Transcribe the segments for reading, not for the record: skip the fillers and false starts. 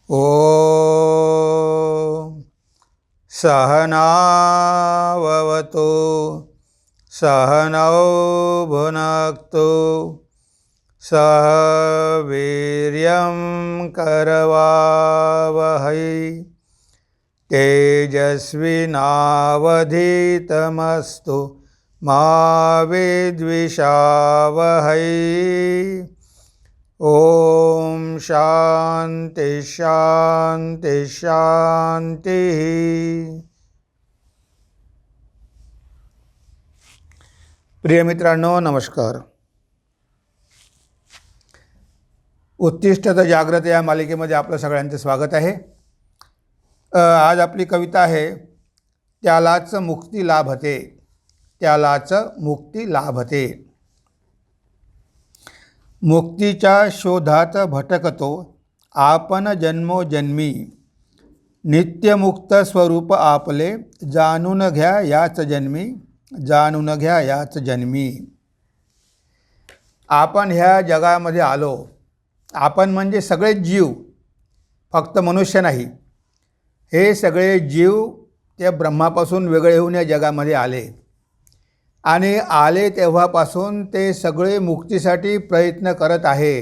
ॐ सहनाववतु सहनौ भुनक्तु सह वीर्यं करवावहै तेजस्विनावधीतमस्तु मा विद्विषावहै। ओम शांति शांति शांति। प्रिय मित्रांनो, नमस्कार। उत्तिष्ठत जाग्रत या मालिकेमध्ये आपलं सगळ्यांचं स्वागत आहे। आज आपली कविता आहे, त्यालाच मुक्ती लाभते, त्यालाच मुक्ती लाभते। मुक्तीच्या शोधात भटकतो आपण जन्मोजन्मी, नित्यमुक्त स्वरूप आपले जाणून घ्या याच जन्मी, जाणून घ्या याच जन्मी। आपण ह्या जगामध्ये आलो, आपण म्हणजे सगळे जीव, फक्त मनुष्य नाही। हे सगळे जीव त्या ब्रह्मापासून वेगळे होऊन या जगामध्ये आले आणि आले तेव्हापासून ते सगळे मुक्तीसाठी प्रयत्न करत आहे।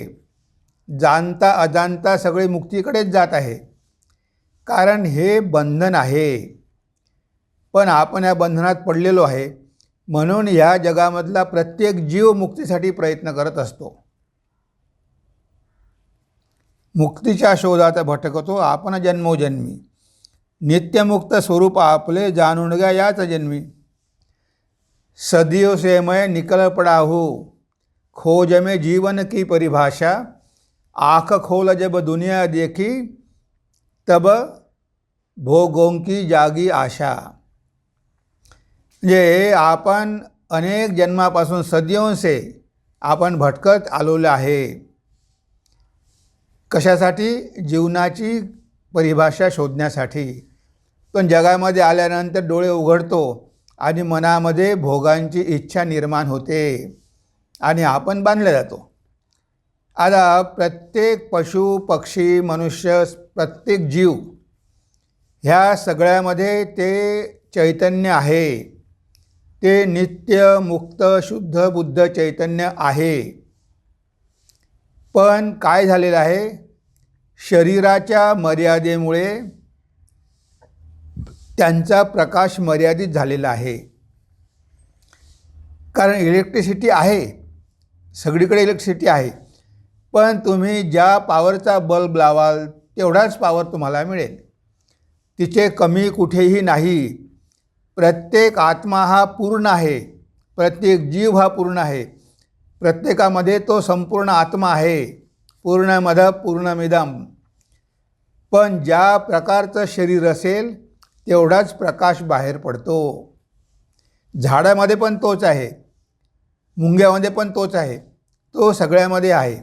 जाणता अजाणता सगळे मुक्तीकडेच जात आहे, कारण हे बंधन आहे। पण आपण या बंधनात पडलेलो आहे, म्हणून या जगामधला प्रत्येक जीव मुक्तीसाठी प्रयत्न करत असतो। मुक्तीच्या शोधात भटकतो आपण जन्मोजन्मी, नित्यमुक्त स्वरूप आपले जाणून घ्या याच जन्मी। सदियों से मैं निकल पड़ा हूँ खोज में जीवन की परिभाषा, आँख खोल जब दुनिया देखी तब भोगों की जागी आशा। म्हणजे आपण अनेक जन्मापासून सदियों से आपण भटकत आलेलो आहे। कशासाठी? जीवनाची परिभाषा शोधण्यासाठी। पण जगामध्ये आल्यानंतर डोळे उघडतो आणि मनामध्ये भोगांची इच्छा निर्माण होते आणि आपण बांधले जातो। आता प्रत्येक पशु पक्षी मनुष्य प्रत्येक जीव ह्या सगळ्यामध्ये ते चैतन्य आहे, ते नित्य मुक्त शुद्ध बुद्ध चैतन्य आहे। पण काय झालेलं आहे, शरीराच्या मर्यादेमुळे त्यांचा प्रकाश मर्यादित झालेला आहे। कारण इलेक्ट्रिसिटी आहे, सगळीकडे इलेक्ट्रिसिटी आहे, पण तुम्ही ज्या पॉवरचा बल्ब लावाल तेवढाच पॉवर तुम्हाला मिळेल, तिचे कमी कुठेही नाही। प्रत्येक आत्मा हा पूर्ण आहे, प्रत्येक जीव हा पूर्ण आहे, प्रत्येकामध्ये तो संपूर्ण आत्मा आहे। पूर्णमद पूर्णमिदम। पण ज्या प्रकारचं शरीर असेल तेवढाच प्रकाश बाहेर पडतो। झाडामध्ये पण तोच आहे, मुंग्यामध्ये पण तोच आहे, तो सगळ्यामध्ये आहे।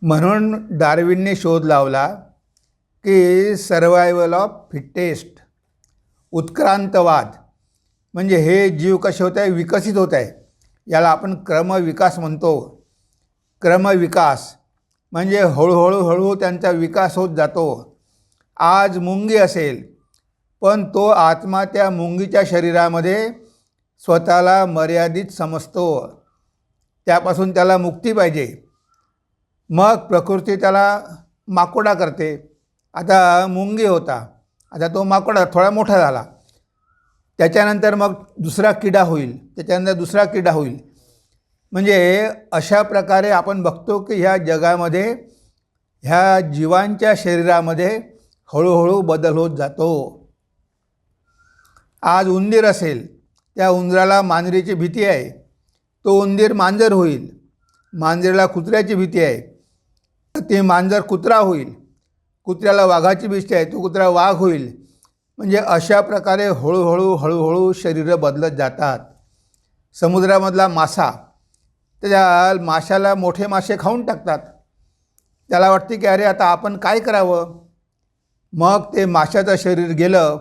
म्हणून डार्विनने शोध लावला की सर्वायवल ऑफ फिटेस्ट, उत्क्रांतवाद। म्हणजे हे जीव कसे होत आहे, विकसित होत आहे, याला आपण क्रमविकास म्हणतो। क्रमविकास म्हणजे हळूहळू त्यांचा विकास होत जातो। आज मुंगी असेल, पण तो आत्मा त्या मुंगीच्या शरीरामध्ये स्वतःला मर्यादित समजतो, त्यापासून त्याला मुक्ती पाहिजे। मग प्रकृती त्याला माकोडा करते। आता मुंगी होता, आता तो माकोडा थोडा मोठा झाला, त्याच्यानंतर मग दुसरा किडा होईल, त्याच्यानंतर दुसरा किडा होईल। म्हणजे अशा प्रकारे आपण बघतो की ह्या जगामध्ये ह्या जीवांच्या शरीरामध्ये हळूहळू बदल होत जातो। आज उंदीर असेल, त्या उंदराला मांजरीची भीती आहे, तो उंदीर मांजर होईल। मांजरीला कुत्र्याची भीती आहे, ते मांजर कुत्रा होईल। कुत्र्याला वाघाची भीती आहे, तो कुत्रा वाघ होईल। म्हणजे अशा प्रकारे हळूहळू शरीरं बदलत जातात। समुद्रामधला मासा, त्या माशाला मोठे मासे खाऊन टाकतात, त्याला वाटते की अरे आता आपण काय करावं। मग ते माशाचं शरीर गेलं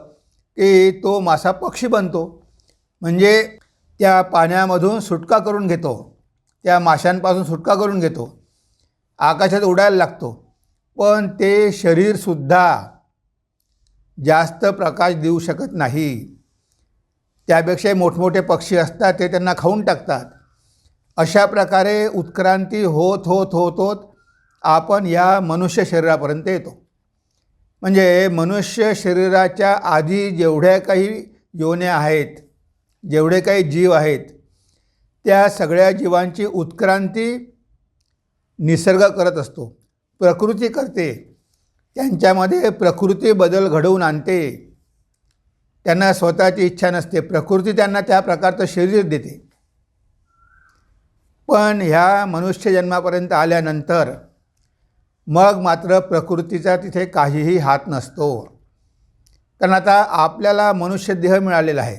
की तो मासा पक्षी बनतो, म्हणजे त्या पाण्यामधून सुटका करून घेतो, त्या माशांपासून सुटका करून घेतो, आकाशात उडायला लागतो। पण ते शरीरसुद्धा जास्त प्रकाश देऊ शकत नाही. त्यापेक्षा मोठमोठे पक्षी असतात ते त्यांना खाऊन टाकतात. अशा प्रकारे उत्क्रांती होत होत होत होत आपण या मनुष्य शरीरापर्यंत येतो. म्हणजे मनुष्य शरीराच्या आधी जेवढ्या काही योन्या आहेत, जेवढे काही जीव आहेत, त्या सगळ्या जीवांची उत्क्रांती निसर्ग करत असतो, प्रकृती करते. त्यांच्यामध्ये प्रकृती बदल घडवून आणते. त्यांना स्वतःची इच्छा नसते, प्रकृती त्यांना त्या प्रकारचं शरीर देते. पण ह्या मनुष्य जन्मापर्यंत आल्यानंतर मग मात्र प्रकृतीचा तिथे काहीही हात नसतो. कारण आता आपल्याला मनुष्य देह मिळालेला आहे.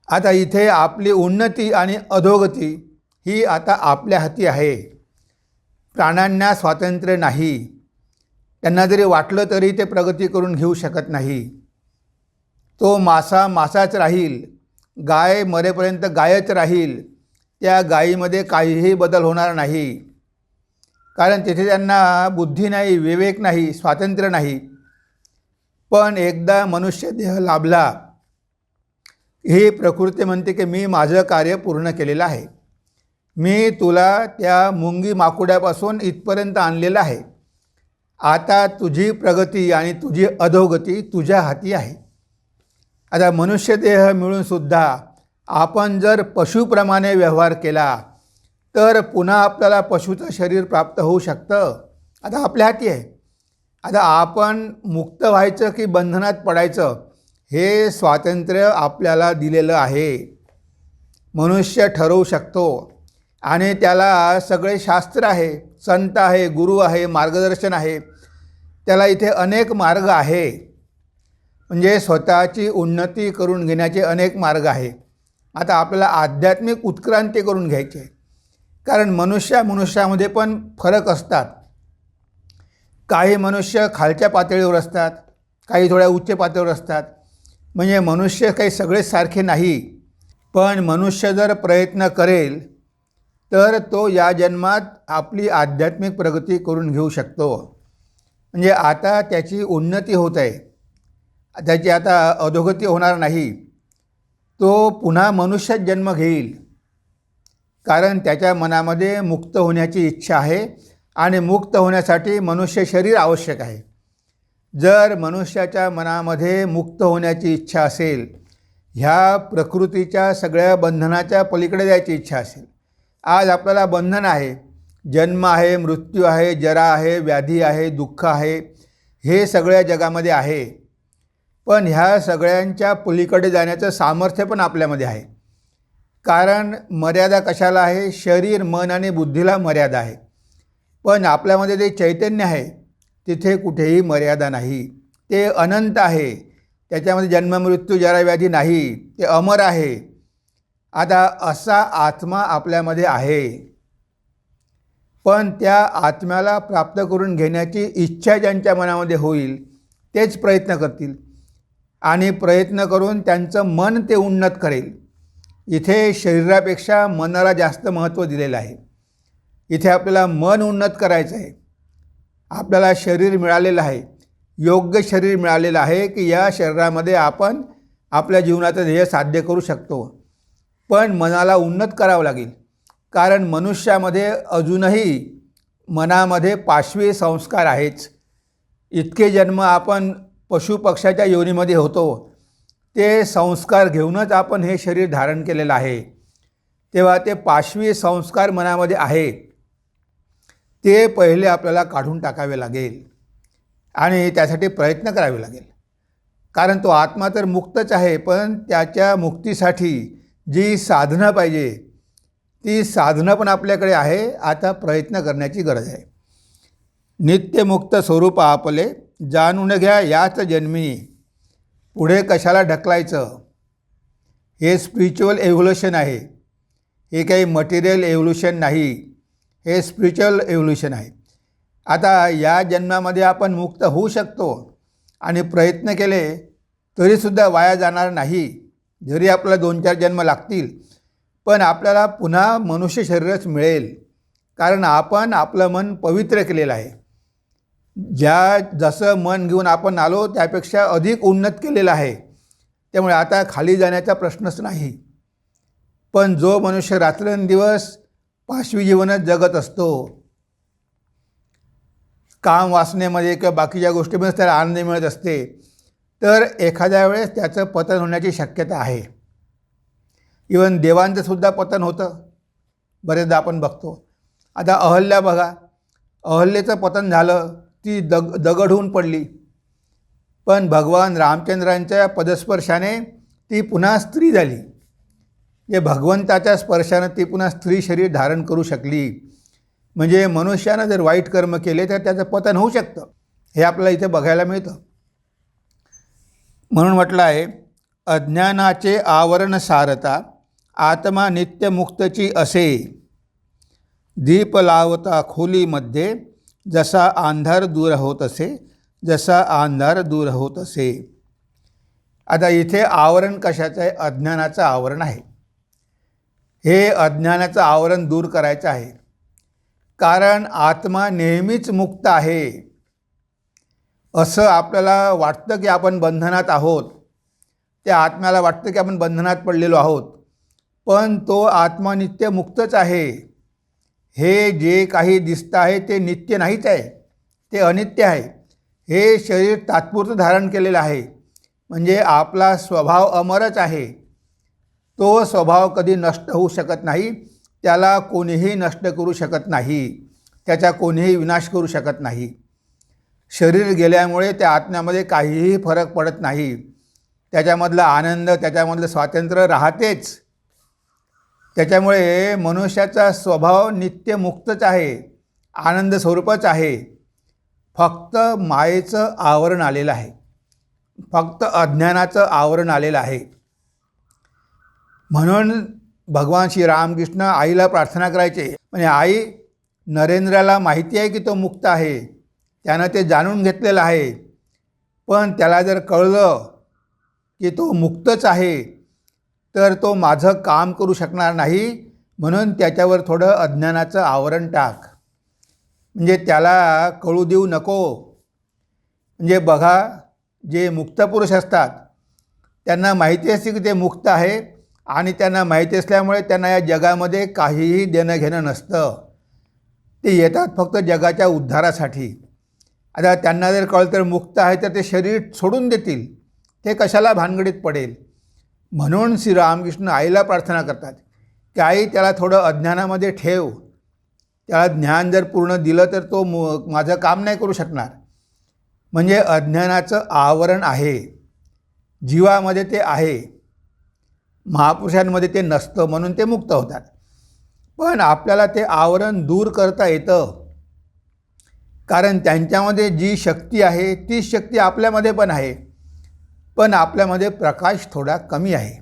आता इथे आपली उन्नती आणि अधोगती ही आता आपल्या हाती आहे. प्राण्यांना स्वातंत्र्य नाही. त्यांना जरी वाटलं तरी ते प्रगती करून घेऊ शकत नाही. तो मासा मासाच राहील, गाय मरेपर्यंत गायच राहील. त्या गायीमध्ये काहीही बदल होणार नाही, कारण तिथे त्यांना बुद्धी नाही, विवेक नाही, स्वातंत्र्य नाही. पण एकदा मनुष्य देह लाभला, ही प्रकृती म्हणते की मी माझं कार्य पूर्ण केलेलं आहे. मी तुला त्या मुंगी माकुड्यापासून इथपर्यंत आणलेलं आहे. आता तुझी प्रगती आणि तुझी अधोगती तुझ्या हाती आहे. आता मनुष्य देह मिळूनसुद्धा आपण जर पशुप्रमाणे व्यवहार केला तर पुन्हा आपल्याला पशुचं शरीर प्राप्त होऊ शकतं. आता आपल्या हाती आहे. आता आपण मुक्त व्हायचं की बंधनात पडायचं हे स्वातंत्र्य आपल्याला दिलेलं आहे. मनुष्य ठरवू शकतो आणि त्याला सगळे शास्त्र आहे, संत आहे, गुरु आहे, मार्गदर्शन आहे. त्याला इथे अनेक मार्ग आहे. म्हणजे स्वतःची उन्नती करून घेण्याचे अनेक मार्ग आहे. आता आपल्याला आध्यात्मिक उत्क्रांती करून घ्यायची आहे. कारण मनुष्यामध्ये पण फरक असतात. काही मनुष्य खालच्या पातळीवर असतात, काही थोड्या उच्च पातळीवर असतात. म्हणजे मनुष्य काही सगळेच सारखे नाही. पण मनुष्य जर प्रयत्न करेल तर तो या जन्मात आपली आध्यात्मिक प्रगती करून घेऊ शकतो. म्हणजे आता त्याची उन्नती होत आहे, त्याची आता अधोगती होणार नाही. तो पुन्हा मनुष्यात जन्म घेईल, कारण त्याच्या मनामध्ये मुक्त होण्याची इच्छा आहे आणि मुक्त होण्यासाठी मनुष्य शरीर आवश्यक आहे. जर मनुष्याच्या मनामध्ये मुक्त होण्याची इच्छा असेल, ह्या प्रकृतीच्या सगळ्या बंधनाच्या पलीकडे जायची इच्छा असेल. आज आपल्याला बंधन आहे, जन्म आहे, मृत्यू आहे, जरा आहे, व्याधी आहे, दुःख आहे, हे सगळ्या जगामध्ये आहे. पण ह्या सगळ्यांच्या पलीकडे जाण्याचं सामर्थ्य पण आपल्यामध्ये आहे. कारण मर्यादा कशाला आहे? शरीर, मन आणि बुद्धीला मर्यादा आहे. पण आपल्यामध्ये जे चैतन्य आहे तिथे कुठेही मर्यादा नाही. ते अनंत आहे. त्याच्यामध्ये जन्म मृत्यू जरा व्याधी नाही. ते अमर आहे. आता असा आत्मा आपल्यामध्ये आहे. पण त्या आत्म्याला प्राप्त करून घेण्याची इच्छा ज्यांच्या मनामध्ये होईल तेच प्रयत्न करतील आणि प्रयत्न करून त्यांचं मन ते उन्नत करेल. इथे शरीरापेक्षा मनाला जास्त महत्त्व दिलेलं आहे. इथे आपल्याला मन उन्नत करायचं आहे. आपल्याला शरीर मिळालेलं आहे, योग्य शरीर मिळालेलं आहे की या शरीरामध्ये आपण आपल्या जीवनाचं ध्येय साध्य करू शकतो. पण मनाला उन्नत करावं लागेल, कारण मनुष्यामध्ये अजूनही मनामध्ये पाशवी संस्कार आहेच. इतके जन्म आपण पशुपक्षाच्या योनीमध्ये होतो, ते संस्कार घेऊनच आपण हे शरीर धारण केलेलं आहे. तेव्हा ते पाशवी संस्कार मनामध्ये आहेत, ते पहिले आपल्याला काढून टाकावे लागेल आणि त्यासाठी प्रयत्न करावे लागेल. कारण तो आत्मा तर मुक्तच आहे, पण त्याच्या मुक्तीसाठी जी साधनं पाहिजे ती साधनं पण आपल्याकडे आहे. आता प्रयत्न करण्याची गरज आहे. नित्यमुक्त स्वरूप आपले जाणून घ्या याच जन्मी, पुढे कशाला ढकलायचं? हे स्पिरिच्युअल एव्होल्युशन आहे. हे काही मटेरियल एव्होल्युशन नाही, हे स्पिरिच्युअल एव्होल्युशन आहे. आता या जन्मामध्ये आपण मुक्त होऊ शकतो आणि प्रयत्न केले तरीसुद्धा वाया जाणार नाही. जरी आपल्याला 2-4 जन्म लागतील, पण आपल्याला पुन्हा मनुष्य शरीरच मिळेल, कारण आपण आपलं मन पवित्र केलेलं आहे. जसं मन घेऊन आपण आलो त्यापेक्षा अधिक उन्नत केलेलं आहे. त्यामुळे आता खाली जाण्याचा प्रश्नच नाही. पण जो मनुष्य रात्रंदिवस पाशवी जीवनच जगत असतो, काम वासनेमध्ये किंवा बाकीच्या गोष्टीमध्ये त्याला आनंद मिळत असते, तर एखाद्या वेळेस त्याचं पतन होण्याची शक्यता आहे. इवन देवांचं सुद्धा पतन होतं, बरेचदा आपण बघतो. आता अहल्या बघा, अहल्येचं पतन झालं, ती दगड होऊन पडली, पण भगवान रामचंद्रांच्या पदस्पर्शाने ती पुन्हा स्त्री झाली. जे भगवंताच्या स्पर्शानं ती पुन्हा स्त्री शरीर धारण करू शकली. म्हणजे मनुष्यानं जर वाईट कर्म केले तर त्याचं पतन होऊ शकतं, हे आपल्याला इथे बघायला मिळतं. म्हणून म्हटलं आहे, अज्ञानाचे आवरण सारता आत्मा नित्यमुक्तची असे, दीप लावता खोलीमध्ये जसा अंधार दूर होत असे, जसा अंधार दूर होत असे. आता इथे आवरण कशाचं आहे? अज्ञानाचं आवरण आहे. हे अज्ञानाचं आवरण दूर करायचं आहे, कारण आत्मा नेहमीच मुक्त आहे. असं आपल्याला वाटतं की आपण बंधनात आहोत, त्या आत्म्याला वाटतं की आपण बंधनात पडलेलो आहोत, पण तो आत्मा नित्य मुक्तच आहे. हे जे काही दिसतं आहे ते नित्य नाहीच आहे, ते अनित्य आहे. हे शरीर तात्पुरतं धारण केलेलं आहे, म्हणजे आपला स्वभाव अमरच आहे. तो स्वभाव कधी नष्ट होऊ शकत नाही, त्याला कोणीही नष्ट करू शकत नाही, त्याचा कोणीही विनाश करू शकत नाही. शरीर गेल्यामुळे त्या आत्म्यामध्ये काहीही फरक पडत नाही. त्याच्यामधला आनंद, त्याच्यामधलं स्वातंत्र्य राहतेच. त्याच्यामुळे मनुष्याचा स्वभाव नित्य मुक्तच आहे, आनंद स्वरूपच आहे. फक्त मायेचं आवरण आलेलं आहे, फक्त अज्ञानाचं आवरण आलेलं आहे. म्हणून भगवान श्री रामकृष्ण आईला प्रार्थना करायचे, म्हणजे आई, नरेंद्राला माहिती आहे की तो मुक्त आहे, त्यानं ते जाणून घेतलेलं आहे, पण त्याला जर कळलं की तो मुक्तच आहे तर तो माझं काम करू शकणार नाही. म्हणून त्याच्यावर थोडं अज्ञानाचं आवरण टाक, म्हणजे त्याला कळू देऊ नको. म्हणजे बघा, जे मुक्त पुरुष असतात त्यांना माहिती असते की ते मुक्त आहे, आणि त्यांना माहिती असल्यामुळे त्यांना या जगामध्ये काहीही देणं घेणं नसतं. ते येतात फक्त जगाच्या उद्धारासाठी. आता त्यांना जर कळलं तर मुक्त आहे तर ते शरीर सोडून देतील, ते कशाला भानगडीत पडेल. म्हणून श्री रामकृष्ण आईला प्रार्थना करतात की आई, त्याला थोडं अज्ञानामध्ये ठेव, त्याला ज्ञान जर पूर्ण दिलं तर तो माझं काम नाही करू शकणार. म्हणजे अज्ञानाचं आवरण आहे, जीवामध्ये ते आहे, महापुरुषांमध्ये ते नसतं, म्हणून ते मुक्त होतात. पण आपल्याला ते आवरण दूर करता येतं, कारण त्यांच्यामध्ये जी शक्ती आहे ती शक्ती आपल्यामध्ये पण आहे, पण आपल्यामध्ये प्रकाश थोडा कमी आहे,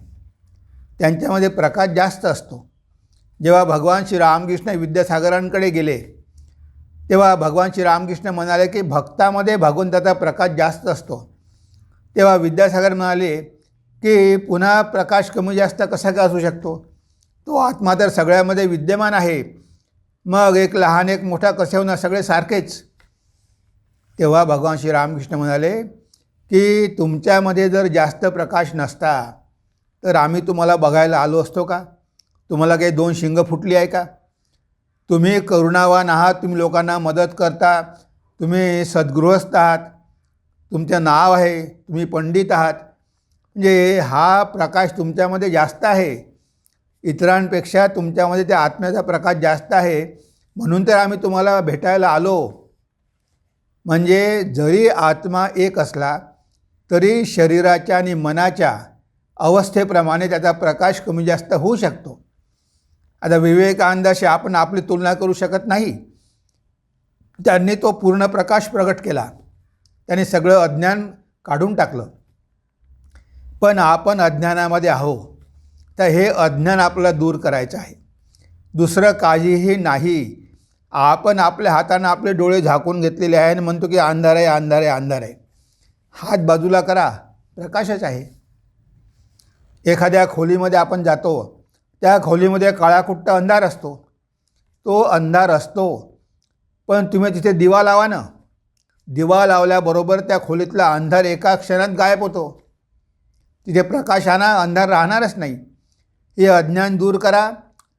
त्यांच्यामध्ये प्रकाश जास्त असतो. जेव्हा भगवान श्री रामकृष्ण विद्यासागरांकडे गेले तेव्हा भगवान श्री रामकृष्ण म्हणाले की भक्तामध्ये भगवंताचा प्रकाश जास्त असतो. तेव्हा विद्यासागर म्हणाले की पुन्हा प्रकाश कमी जास्त कसा का असू शकतो, तो आत्मा तर सगळ्यामध्ये विद्यमान आहे, मग एक लहान एक मोठा कसे होणार, सगळे सारखेच. तेव्हा भगवान श्री रामकृष्ण म्हणाले की तुमच्यामध्ये जर जास्त प्रकाश नसता तर आम्ही तुम्हाला बघायला आलो असतो का? तुम्हाला काही दोन शिंग फुटली आहे का? तुम्ही करुणावान आहात, तुम्ही लोकांना मदत करता, तुम्ही सद्गृहस्थ आहात, तुमचं नाव आहे, तुम्ही पंडित आहात, म्हणजे हा प्रकाश तुमच्यामध्ये जास्त आहे, इतरांपेक्षा तुमच्यामध्ये त्या आत्म्याचा प्रकाश जास्त आहे, म्हणून तर आम्ही तुम्हाला भेटायला आलो. म्हणजे जरी आत्मा एक असला तरी शरीराच्या आणि मनाच्या अवस्थेप्रमाणे त्याचा प्रकाश कमी जास्त होऊ शकतो. आता विवेकानंदाशी आपण आपली तुलना करू शकत नाही, त्यांनी तो पूर्ण प्रकाश प्रगट केला, त्यांनी सगळं अज्ञान काढून टाकलं. पण आपण अज्ञानामध्ये आहोत, तर हे अज्ञान आपल्याला दूर करायचं आहे, दुसरं काहीही नाही. आपण आपल्या हातानं आपले डोळे झाकून घेतलेले आहे आणि म्हणतो की अंधार आहे, अंधार आहे, अंधार आहे. हात बाजूला करा, प्रकाशच आहे. एखाद्या खोलीमध्ये आपण जातो, त्या खोलीमध्ये काळाकुट्ट अंधार असतो, तो अंधार असतो, पण तुम्ही तिथे दिवा लावा ना, दिवा लावल्याबरोबर त्या खोलीतला अंधार एका क्षणात गायब होतो. तिथे प्रकाशाना अंधार राहणारच नाही. हे अज्ञान दूर करा.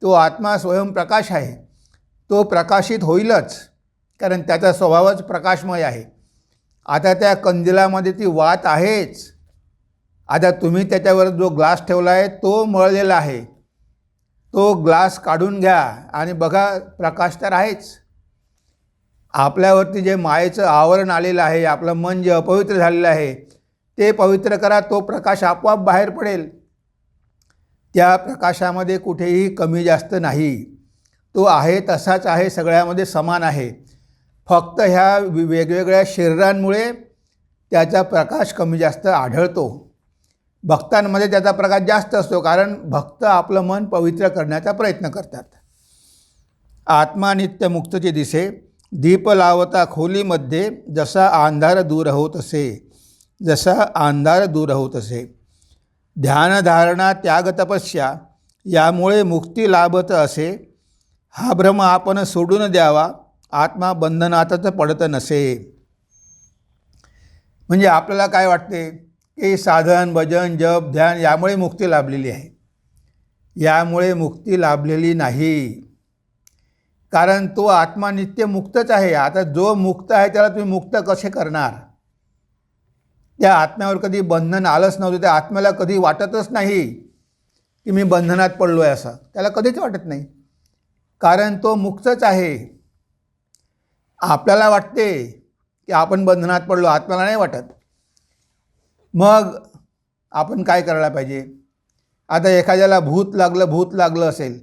तो आत्मा स्वयंप्रकाश आहे. तो प्रकाशित होईलच, कारण त्याचा स्वभावच प्रकाशमय आहे. आता त्या कंदिलामध्ये ती वात आहेच. आता तुम्ही त्याच्यावर जो ग्लास ठेवला आहे तो मळलेला आहे. तो ग्लास काढून घ्या आणि बघा, प्रकाश तर आहेच. आपल्यावरती जे मायेचं आवरण आलेलं आहे, आपलं मन जे अपवित्र झालेलं आहे ते पवित्र करा. तो प्रकाश आपोआप बाहेर पडेल. त्या प्रकाशामध्ये कुठेही कमी जास्त नाही. तो आहे तसाच आहे, सगळ्यामध्ये समान आहे. फक्त ह्या वेगवेगळ्या शरीरांमुळे त्याचा प्रकाश कमी जास्त आढळतो. भक्तांमध्ये त्याचा प्रकाश जास्त असतो, कारण भक्त आपलं मन पवित्र करण्याचा प्रयत्न करतात. आत्मा नित्य मुक्तचे दिसे, दीप लावता खोलीमध्ये, जसा अंधार दूर होत असे, जसा अंधार दूर होत असे. ध्यानधारणा त्याग तपस्या यामुळे मुक्ती लाभत असे. हा भ्रम आपण सोडून द्यावा, आत्मा बंधनातच पडत नसे. म्हणजे आपल्याला काय वाटते की साधन भजन जप ध्यान यामुळे मुक्ती लाभलेली आहे. यामुळे मुक्ती लाभलेली नाही, कारण तो आत्मा नित्य मुक्तच आहे. आता जो मुक्त आहे त्याला तुम्ही मुक्त कसे करणार? त्या आत्म्यावर कधी बंधन आलंच नव्हतं. त्या आत्म्याला कधी वाटतच नाही की मी बंधनात पडलो आहे असं. त्याला कधीच वाटत नाही, कारण तो मुक्तच आहे. आपल्याला वाटते की आपण बंधनात पडलो, आत्म्याला नाही वाटत. मग आपण काय करायला पाहिजे? आता एखाद्याला भूत लागलं असेल,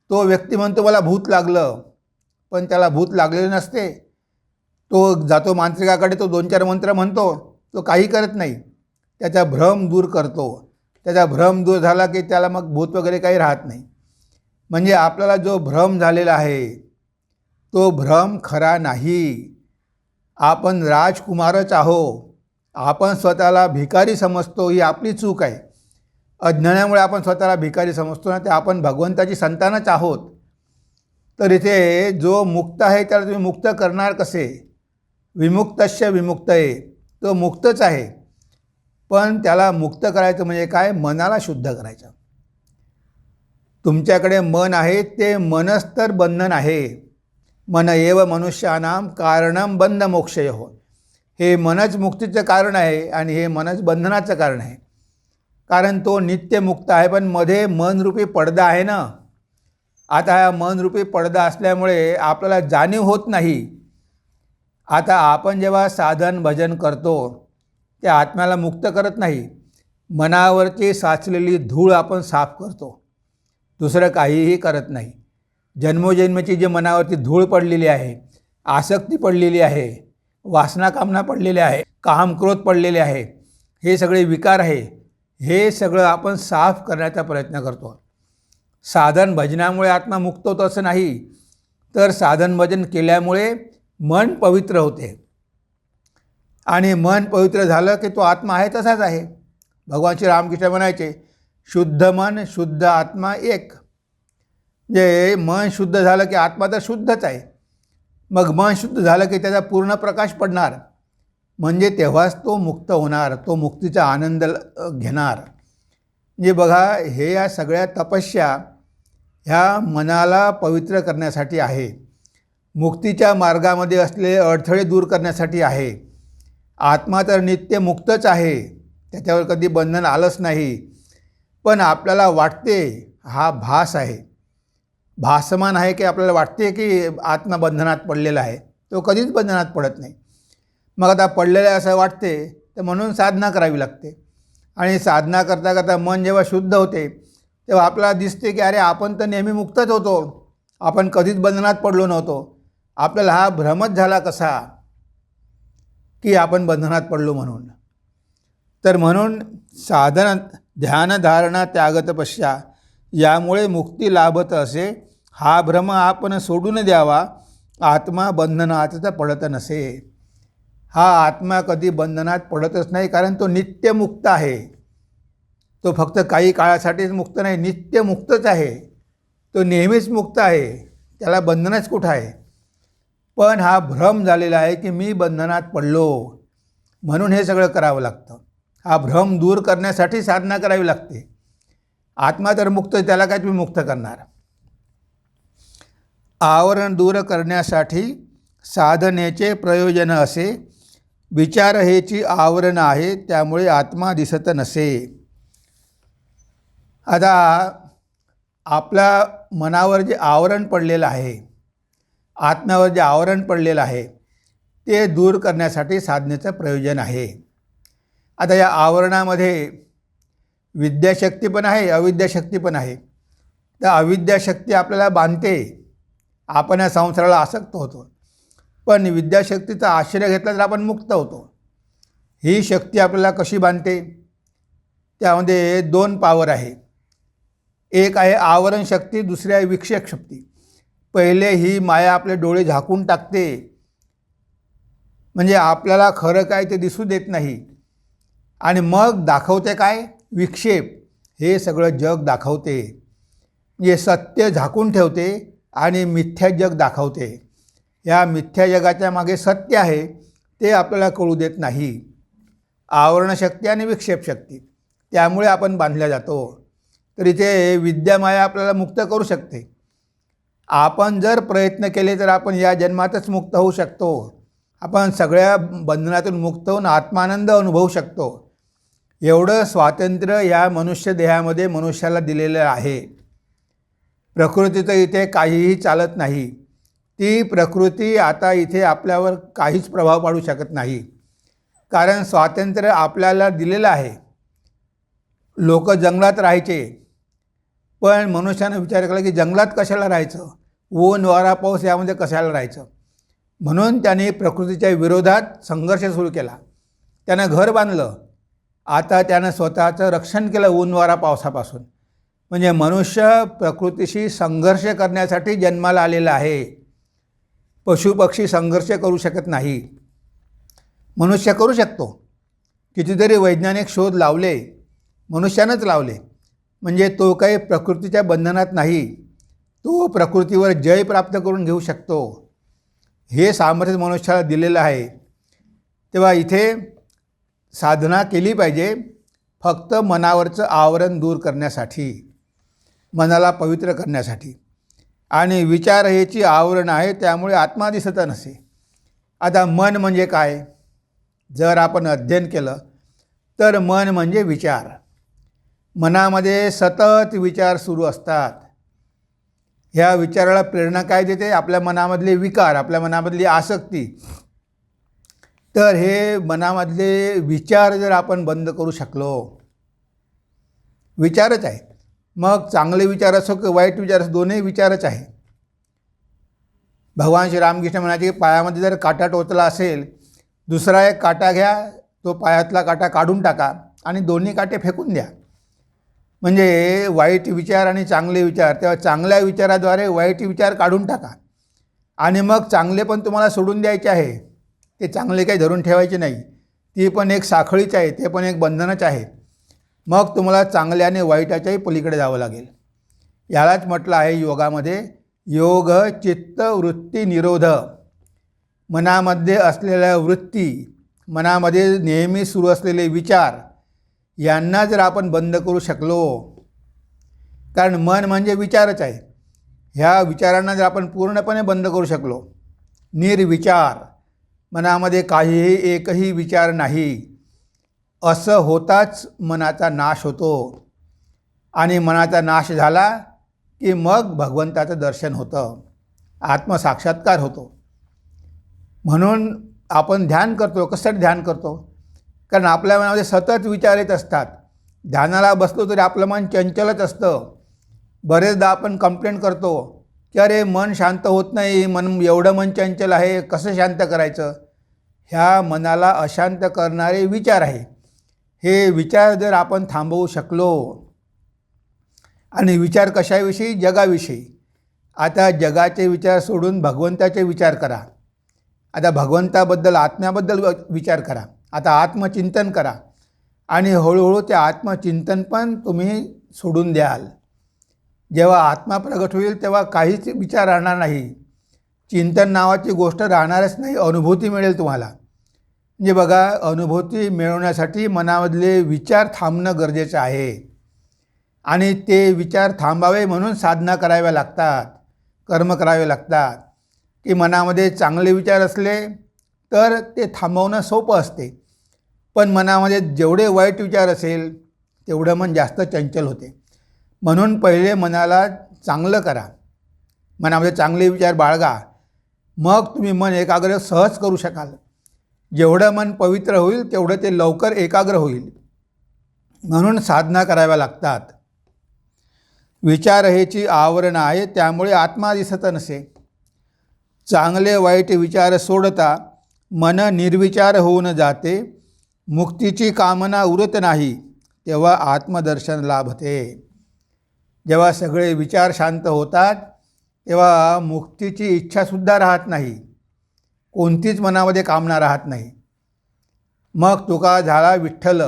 तो व्यक्ती म्हणतो मला भूत लागलं, पण त्याला भूत लागलेलं नसते. तो जातो मांत्रिकाकडे, तो 2-4 मंत्र म्हणतो, तो काही करत नाही. त्याचा भ्रम दूर करतो. त्याचा भ्रम दूर झाला की त्याला मग भूत वगैरे काही राहत नाही. म्हणजे आपल्याला जो भ्रम झालेला आहे तो भ्रम खरा नाही. आपण राजकुमारच आहो. आपण स्वतःला भिकारी समजतो, ही आपली चूक आहे. अज्ञानामुळे आपण स्वतःला भिकारी समजतो ना, ते आपण भगवंताची संतानच आहोत. तर इथे जो मुक्त आहे त्याला तुम्ही मुक्त करणार कसे? विमुक्तस्य विमुक्तये, तो मुक्तच आहे, पण त्याला मुक्त करायचं म्हणजे काय? मनाला शुद्ध करायचं. तुमच्याकडे मन आहे, ते मनच तर बंधन आहे. मन एव मनुष्यानां कारणं बंध मोक्षयोः. हे मनच मुक्तीचं कारण आहे आणि हे मनच बंधनाचं कारण आहे. कारण तो नित्य मुक्त आहे, पण मध्ये मनरूपी पडदा आहे ना. आता हा मनरूपी पडदा असल्यामुळे आपल्याला जाणीव होत नाही. आता आपण जेव्हा साधन भजन करतो त्या आत्म्याला मुक्त करत नाही. मनावरची साचलेली धूळ आपण साफ करतो, दुसरं काहीही करत नाही. जन्मोजन्मीची जी मनावरती धूळ पडलेली आहे, आसक्ती पडलेली आहे, वासना कामना पडलेल्या आहे, काम क्रोध पडलेले आहे, हे सगळे विकार आहे, हे सगळं आपण साफ करण्याचा प्रयत्न करतो. साधन भजनामुळे आत्मा मुक्त होतो असं नाही, तर साधन भजन केल्यामुळे मन पवित्र होते. आणि मन पवित्र झालं की तो आत्मा आहे तसाच आहे. भगवान श्री रामकृष्ण म्हणायचे, शुद्ध मन शुद्ध आत्मा एक. जे मन शुद्ध झालं की आत्मा तर शुद्धच आहे. मग मन शुद्ध झालं की त्याचा पूर्ण प्रकाश पडणार, म्हणजे तेव्हाच तो मुक्त होणार, तो मुक्तीचा आनंद घेणार. म्हणजे बघा, हे या सगळ्या तपस्या ह्या मनाला पवित्र करण्यासाठी आहे. मुक्तीच्या मार्गामध्ये असलेले अडथळे दूर करण्यासाठी आहे. आत्मा तर नित्य मुक्तच आहे, त्याच्यावर कधी बंधन आलंच नाही. पण आपल्याला वाटते हा भास आहे, भासमान आहे, की आपल्याला वाटते की आत्मा बंधनात पडलेला आहे. तो कधीच बंधनात पडत नाही. मग आता पडलेलं आहे असं वाटते, तर म्हणून साधना करावी लागते. आणि साधना करता करता मन जेव्हा शुद्ध होते तेव्हा आपल्याला दिसते की अरे आपण तर नेहमी मुक्तच होतो, आपण कधीच बंधनात पडलो नव्हतो. आपल्याला हा भ्रमच झाला कसा की आपण बंधनात पडलो म्हणून. तर म्हणून साधन ध्यान धारणा त्याग तपस्या यामुळे मुक्ती लाभत असे. हा भ्रम आपण सोडून द्यावा, आत्मा बंधनातच पडत नसे. हा आत्मा कधी बंधनात पडतच नाही, कारण तो नित्य मुक्त आहे. तो फक्त काही काळासाठीच मुक्त नाही, नित्य मुक्तच आहे. तो नेहमीच मुक्त आहे, त्याला बंधनच कुठं आहे. पण हा भ्रम झालेला आहे की मी बंधनात पडलो, म्हणून हे सगळं करावं लागतं. हा भ्रम दूर करण्यासाठी साधना करावी लागते. आत्मा तर मुक्त, त्याला काय तुम्ही मुक्त करणार? आवरण दूर करण्यासाठी साधनेचे प्रयोजन असे, विचार हेची आवरण आहे, त्यामुळे आत्मा दिसत नसे. आता आपल्या मनावर जे आवरण पडलेलं आहे, आत्म्यावर जे आवरण पडलेलं आहे, ते दूर करण्यासाठी साधनेचं प्रयोजन आहे. आता या आवरणामध्ये विद्याशक्ती पण आहे, अविद्याशक्ती पण आहे. तर अविद्याशक्ती आपल्याला बांधते, आपण या संसाराला आसक्त होतो. पण विद्याशक्तीचा आश्रय घेतला तर आपण मुक्त होतो. ही शक्ती आपल्याला कशी बांधते? त्यामध्ये 2 पॉवर आहे. एक आहे आवरण शक्ती, दुसरी आहे विक्षेप शक्ती. पहिले ही माया आपले डोळे झाकून टाकते, म्हणजे आपल्याला खरं काय ते दिसू देत नाही, आणि मग दाखवते काय? विक्षेप. हे सगळं जग दाखवते, म्हणजे सत्य झाकून ठेवते आणि मिथ्या जग दाखवते. या मिथ्या जगाच्या मागे सत्य आहे ते आपल्याला कळू देत नाही. आवरणशक्ती आणि विक्षेप शक्ती, त्यामुळे आपण बांधल्या जातो. तर इथे विद्यामाया आपल्याला मुक्त करू शकते. आपण जर प्रयत्न केले तर आपण या जन्मातच मुक्त होऊ शकतो. आपण सगळ्या बंधनातून मुक्त होऊन आत्मानंद अनुभवू शकतो. एवढं स्वातंत्र्य या मनुष्य देहामध्ये मनुष्याला दिलेलं आहे. प्रकृतीचं इथे काहीही चालत नाही. ती प्रकृती आता इथे आपल्यावर काहीच प्रभाव पाडू शकत नाही, कारण स्वातंत्र्य आपल्याला दिलेलं आहे. लोक जंगलात राहायचे, पण मनुष्यानं विचार केला की जंगलात कशाला राहायचं, ऊन वारा पाऊस यामध्ये कशाला राहायचं. म्हणून त्याने प्रकृतीच्या विरोधात संघर्ष सुरू केला. त्यानं घर बांधलं, आता त्यानं स्वतःचं रक्षण केलं ऊन वारा पावसापासून. म्हणजे मनुष्य प्रकृतीशी संघर्ष करण्यासाठी जन्माला आलेला आहे. पशुपक्षी संघर्ष करू शकत नाही, मनुष्य करू शकतो. कितीतरी वैज्ञानिक शोध लावले, मनुष्यानंच लावले, म्हणजे तो काही प्रकृतीच्या बंधनात नाही, तो प्रकृतीवर जय प्राप्त करून घेऊ शकतो. हे सामर्थ्य मनुष्याला दिलेलं आहे. तेव्हा इथे साधना केली पाहिजे फक्त मनावरचं आवरण दूर करण्यासाठी, मनाला पवित्र करण्यासाठी. आणि विचार हेची आवरण आहे, त्यामुळे आत्मा दिसत नसे. आता मन म्हणजे काय? जर आपण अध्ययन केलं तर मन म्हणजे विचार. मनामध्ये सतत विचार सुरू असतात. ह्या विचाराला प्रेरणा काय देते? आपल्या मनामधले विकार, आपल्या मनामधली आसक्ती. तर हे मनामधले विचार जर आपण बंद करू शकलो, विचारच आहे, मग चांगले विचार असो की वाईट विचार असो, दोन्ही विचारच आहे. भगवान श्री रामकृष्ण म्हणाले की पायामध्ये जर काटा टोचला असेल, दुसरा एक काटा घ्या, तो पायातला काटा काढून टाका आणि दोन्ही काटे फेकून द्या. म्हणजे वाईट विचार आणि चांगले विचार, तेव्हा चांगल्या विचाराद्वारे वाईट विचार काढून टाका, आणि मग चांगले पण तुम्हाला सोडून द्यायचे आहे. ते चांगले काही धरून ठेवायचे नाही, ती पण एक साखळीच आहे, ते पण एक बंधनच आहे. मग तुम्हाला चांगल्या आणि वाईटाच्याही पलीकडे जावं लागेल. यालाच म्हटलं आहे योगामध्ये, योग चित्त वृत्ती निरोध. मनामध्ये असलेल्या वृत्ती, मनामध्ये नेहमी सुरू असलेले विचार, यांना जर आपण बंद करू शकलो, कारण मन म्हणजे विचारच आहे, ह्या विचारांना जर आपण पूर्णपणे बंद करू शकलो, निर्विचार, मनामध्ये काहीही एकही विचार नाही, असं होताच मनाचा नाश होतो. आणि मनाचा नाश झाला की मग भगवंताचं दर्शन होतं, आत्मसाक्षात्कार होतो. म्हणून आपण ध्यान करतो. कशासाठी ध्यान करतो? कारण आपल्या मनामध्ये सतत विचार येत असतात. ध्यानाला बसलो तरी आपलं मन चंचलच असतं. बरेचदा आपण कंप्लेंट करतो की अरे मन शांत होत नाही, एवढं मन चंचल आहे, कसं शांत करायचं? ह्या मनाला अशांत करणारे विचार आहे. हे विचार जर आपण थांबवू शकलो, आणि विचार कशाविषयी? जगाविषयी. आता जगाचे विचार सोडून भगवंताचे विचार करा. आता भगवंताबद्दल, आत्म्याबद्दल विचार करा. आता आत्मचिंतन करा, आणि हळूहळू ते आत्मचिंतन पण तुम्ही सोडून द्याल. जेव्हा आत्मा प्रगट होईल तेव्हा काहीच विचार राहणार नाही. चिंतन नावाची गोष्ट राहणारच नाही, अनुभूती मिळेल तुम्हाला. म्हणजे बघा, अनुभूती मिळवण्यासाठी मनामधले विचार थांबणं गरजेचं आहे आणि ते विचार थांबावे म्हणून साधना कराव्या लागतात, कर्म करावे लागतात. की मनामध्ये चांगले विचार असले तर ते थांबवणं सोपं असते, पण मनामध्ये जेवढे वाईट विचार असेल तेवढं मन जास्त चंचल होते. म्हणून पहिले मनाला चांगलं करा, मनामध्ये चांगले विचार बाळगा, मग तुम्ही मन एकाग्र सहज करू शकाल. जेवढं मन पवित्र होईल तेवढं ते लवकर एकाग्र होईल. म्हणून साधना कराव्या लागतात. विचार हेची आवरण आहे, त्यामुळे आत्मा दिसत नसे. चांगले वाईट विचार सोडता मन निर्विचार होऊन जाते. मुक्तीची कामना उरत नाही, तेव्हा आत्मदर्शन लाभते. जेव्हा सगळे विचार शांत होतात तेव्हा मुक्तीची इच्छासुद्धा राहत नाही, कोणतीच मनामध्ये कामना राहत नाही. मग तुका झाला विठ्ठल,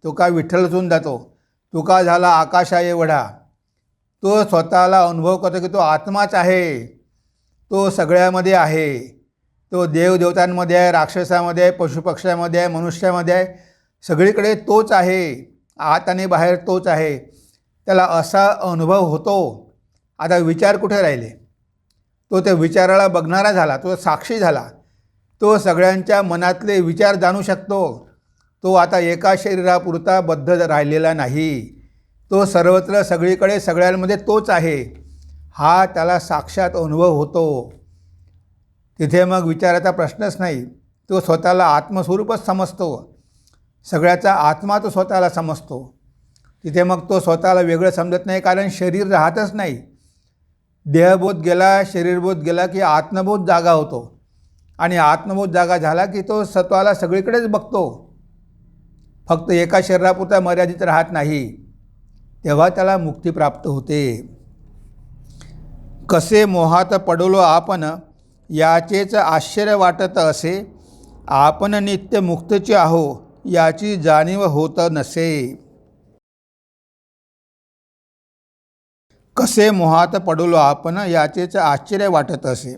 तुका विठ्ठलच होऊन जातो. तुका झाला आकाशा एवढा. तो स्वतःला अनुभव करतो की तो आत्माच आहे, तो सगळ्यामध्ये आहे. तो देवदेवतांमध्ये आहे, राक्षसामध्ये आहे, पशुपक्ष्यामध्ये आहे, मनुष्यामध्ये आहे, सगळीकडे तोच आहे. आत आणि बाहेर तोच आहे. त्याला असा अनुभव होतो. आता विचार कुठे राहिले? तो त्या विचाराला बघणारा झाला, तो साक्षी झाला. तो सगळ्यांच्या मनातले विचार जाणू शकतो. तो आता एका शरीरापुरता बद्ध राहिलेला नाही. तो सर्वत्र सगळीकडे सगळ्यांमध्ये तोच आहे, हा त्याला साक्षात अनुभव होतो. तिथे मग विचाराचा प्रश्नच नाही. तो स्वतःला आत्मस्वरूपच समजतो. सगळ्याचा आत्मा तो स्वतःला समजतो. तिथे मग तो स्वतःला वेगळं समजत नाही, कारण शरीर राहतच नाही. देहबोध गेला, शरीरबोध गेला की आत्मबोध जागा होतो आणि आत्मबोध जागा झाला की तो स्वतःला सगळीकडेच बघतो, फक्त एका शरीरापुरता मर्यादित राहत नाही. तेव्हा त्याला मुक्ती प्राप्त होते. कसे मोहात पडलो आपण, याचेच आश्चर्य वाटत असे. आपण नित्य मुक्तचे आहो, याची जाणीव होत नसे. कसे मोहात पडलो आपण, याचेच आश्चर्य वाटत असे.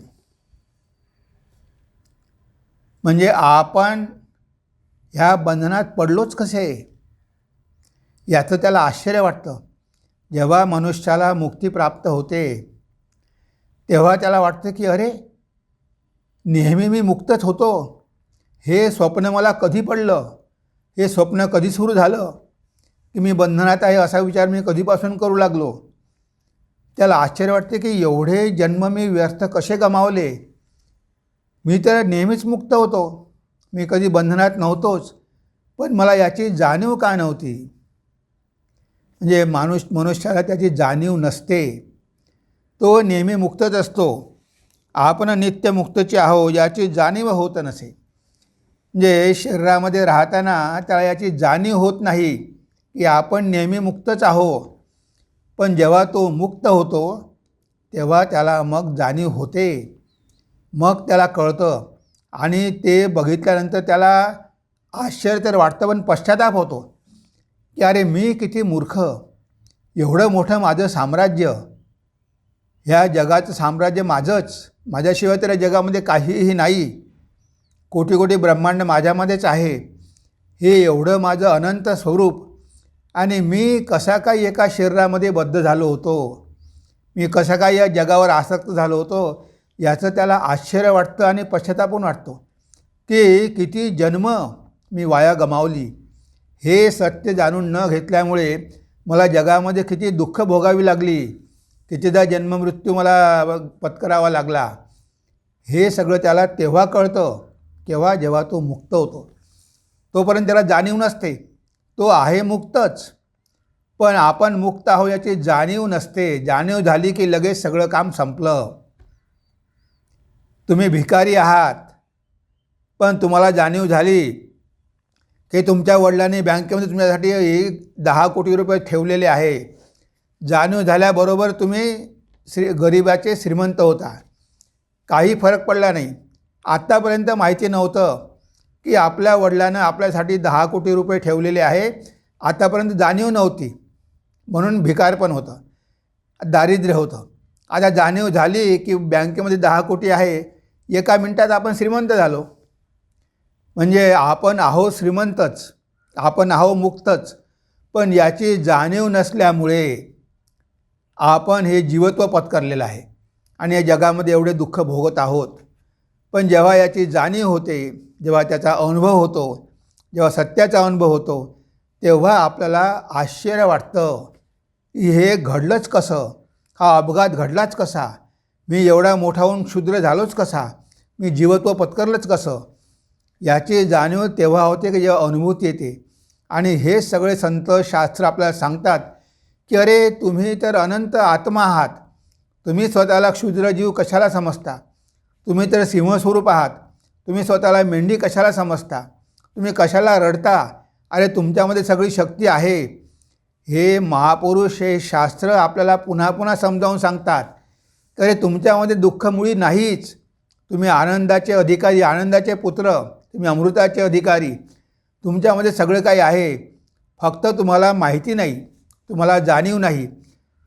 म्हणजे आपण ह्या बंधनात पडलोच कसे, याचं त्याला आश्चर्य वाटतं. जेव्हा मनुष्याला मुक्ती प्राप्त होते तेव्हा त्याला वाटतं की अरे, नेहमी मी मुक्तच होतो. हे स्वप्न मला कधी पडलं? हे स्वप्न कधी सुरू झालं की मी बंधनात आहे, असा विचार मी कधीपासून करू लागलो? त्याला आश्चर्य वाटते की एवढे जन्म मी व्यर्थ कसे गमावले. मी तर नेहमीच मुक्त होतो, मी कधी बंधनात नव्हतोच, पण मला याची जाणीव का नव्हती? म्हणजे मनुष्याला त्याची जाणीव नसते. तो नेहमी मुक्तच असतो. आपण नित्य मुक्तचे आहो, याची जाणीव होत नसे. म्हणजे शरीरामध्ये राहताना त्याला याची जाणीव होत नाही की आपण नेहमी मुक्तच आहो. पण जेव्हा तो मुक्त होतो तेव्हा त्याला मग जाणीव होते, मग त्याला कळतं आणि ते बघितल्यानंतर त्याला आश्चर्य तर वाटतं, पण पश्चाताप होतो की अरे, मी किती मूर्ख. एवढं मोठं माझं साम्राज्य, ह्या जगाचं साम्राज्य माझंच, माझ्याशिवाय तर या जगामध्ये काहीही नाही. कोटी कोटी ब्रह्मांड माझ्यामध्येच आहे. हे एवढं माझं अनंत स्वरूप, आणि मी कसा काय एका शरीरामध्ये बद्ध झालो होतो, मी कसा काय या जगावर आसक्त झालो होतो, याचं त्याला आश्चर्य वाटतं आणि पश्चाताप पण वाटतो की किती जन्म मी वाया गमावली. हे सत्य जाणून न घेतल्यामुळे मला जगामध्ये किती दुःख भोगावी लागली, कितीदा जन्ममृत्यू मला पत्करावा लागला. हे सगळं त्याला तेव्हा कळतं केव्हा, जेव्हा तो मुक्त होतो. तोपर्यंत त्याला जाणीव नसते. तो आहे मुक्तच, पण आपण मुक्त आहो याची जाणीव नसते. जाणीव झाली की लगेच सगळं काम संपलं. तुम्ही भिकारी आहात, पण तुम्हाला जाणीव झाली की तुमच्या वडिलांनी बँकेमध्ये तुमच्यासाठी 10 कोटी रुपये ठेवलेले आहे. जाणीव झाल्याबरोबर तुम्ही गरिबाचे श्रीमंत होता. काही फरक पडला नाही. आत्तापर्यंत माहिती नव्हतं की आपल्या वडिलांनं आपल्यासाठी 10 कोटी रुपये ठेवलेले आहे. आतापर्यंत जाणीव नव्हती, म्हणून भिकारपण होतं, दारिद्र्य होतं. आता जाणीव झाली की बँकेमध्ये 10 कोटी आहे, एका मिनिटात आपण श्रीमंत झालो. म्हणजे आपण आहो श्रीमंतच, आपण आहो मुक्तच. पण याची जाणीव नसल्यामुळे आपण हे जीवत्व पत्करलेलं आहे आणि या जगामध्ये एवढे दुःख भोगत आहोत. पण जेव्हा याची जाणीव होते, जेव्हा त्याचा अनुभव होतो, जेव्हा सत्याचा अनुभव होतो, तेव्हा आपल्याला आश्चर्य वाटतं की हे घडलंच कसं, हा अपघात घडलाच कसा, मी एवढा मोठा होऊन क्षुद्र झालोच कसा, मी जीवत्व पत्करलंच कसं. याची जाणीव तेव्हा होते की जेव्हा अनुभूती येते. आणि हे सगळे संत शास्त्र आपल्याला सांगतात की अरे तुम्ही तर अनंत आत्मा आहात, तुम्ही स्वतःला क्षुद्र जीव कशाला समजता, तुम्ही तर सिंहस्वरूप आहात, तुम्ही स्वतःला मेंढी कशाला समजता, तुम्ही कशाला रडता, अरे तुमच्यामध्ये सगळी शक्ती आहे. हे महापुरुष हे शास्त्र आपल्याला पुन्हा पुन्हा समजावून सांगतात. अरे तुमच्यामध्ये दुःखमुळी नाहीच, तुम्ही आनंदाचे अधिकारी, आनंदाचे पुत्र, तुम्ही अमृताचे अधिकारी, तुमच्यामध्ये सगळं काही आहे. फक्त तुम्हाला माहिती नाही, तुम्हाला जाणीव नाही.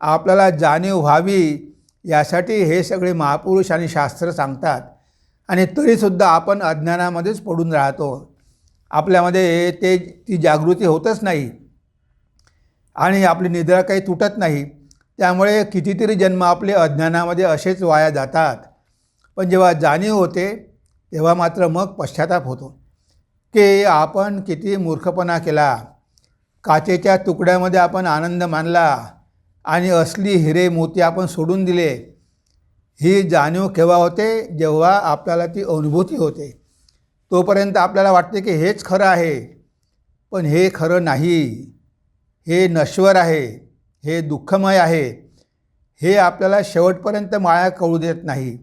आपल्याला जाणीव व्हावी यासाठी हे सगळे महापुरुष आणि शास्त्र सांगतात. आणि तरीसुद्धा आपण अज्ञानामध्येच पडून राहतो. आपल्यामध्ये ती जागृती होतच नाही आणि आपली निद्रा काही तुटत नाही. त्यामुळे कितीतरी जन्म आपले अज्ञानामध्ये असेच वाया जातात. पण जेव्हा जाणीव होते तेव्हा मात्र मग पश्चाताप होतो की आपण किती मूर्खपणा केला. काचेच्या तुकड्यामध्ये आपण आनंद मानला आणि असली हिरे मोती आपण सोडून दिले. ही जाणीव केव्हा होते, जेव्हा आपल्याला ती अनुभूती होते. तोपर्यंत आपल्याला वाटते की हेच खरं आहे, पण हे खरं नाही. हे नश्वर आहे, हे दुःखमय आहे. हे आपल्याला शेवटपर्यंत माया कळू देत नाही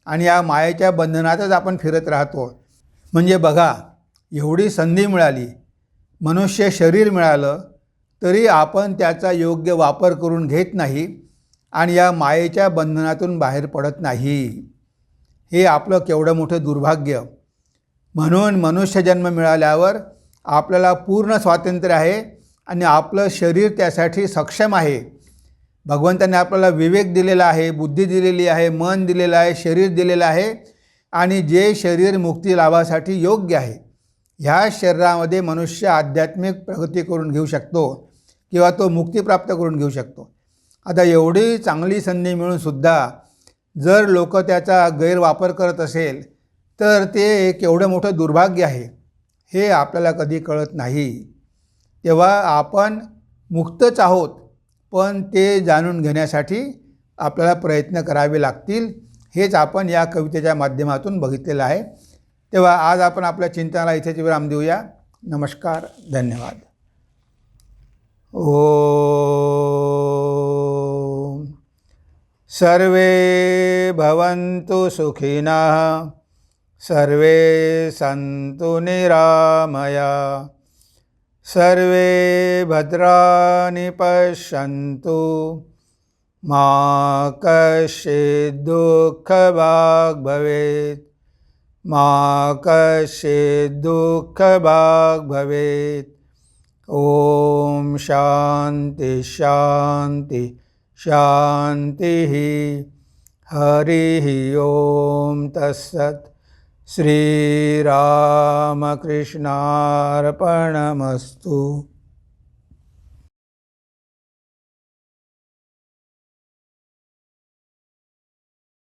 आणि या मायेच्या बंधनातच आपण फिरत राहतो. म्हणजे बघा, एवढी संधी मिळाली, मनुष्य शरीर मिळालं, तरी आपण त्याचा योग्य वापर करून घेत नाही आणि या मायेच्या बंधनातून बाहेर पडत नाही. हे आपलं केवढं मोठं दुर्भाग्य. म्हणून मनुष्यजन्म मिळाल्यावर आपल्याला पूर्ण स्वातंत्र्य आहे आणि आपलं शरीर त्यासाठी सक्षम आहे. भगवंताने आपल्याला विवेक दिलेला आहे, बुद्धी दिलेली आहे, मन दिलेलं आहे, शरीर दिलेलं आहे आणि जे शरीर मुक्ती लाभासाठी योग्य आहे. ह्या शरीरामध्ये मनुष्य आध्यात्मिक प्रगती करून घेऊ शकतो किंवा तो मुक्ती प्राप्त करून घेऊ शकतो. आता एवढी चांगली संधी मिळूनसुद्धा जर लोक त्याचा गैरवापर करत असेल तर ते केवढं मोठं दुर्भाग्य आहे हे आपल्याला कधी कळत नाही. तेव्हा आपण मुक्तच आहोत, पण ते जाणून घेण्यासाठी आपल्याला प्रयत्न करावे लागतील. हेच आपण या कवितेच्या माध्यमातून बघितलेलं आहे. तेव्हा आज आपण आपल्या चिंतनाला इथेच विराम देऊया. नमस्कार, धन्यवाद. ओम सर्वे भवन्तु सुखिनः, सर्वे सन्तु निरामया, सर्वे भद्राणि पश्यन्तु, मा कश्चित् दुःखभाग् भवेत्, मा कश्चित् दुःखभाग् भवेत्. ओम शांति शांति शांति. हरि ओम तत्सत्. श्रीरामकृष्णार्पणमस्तु.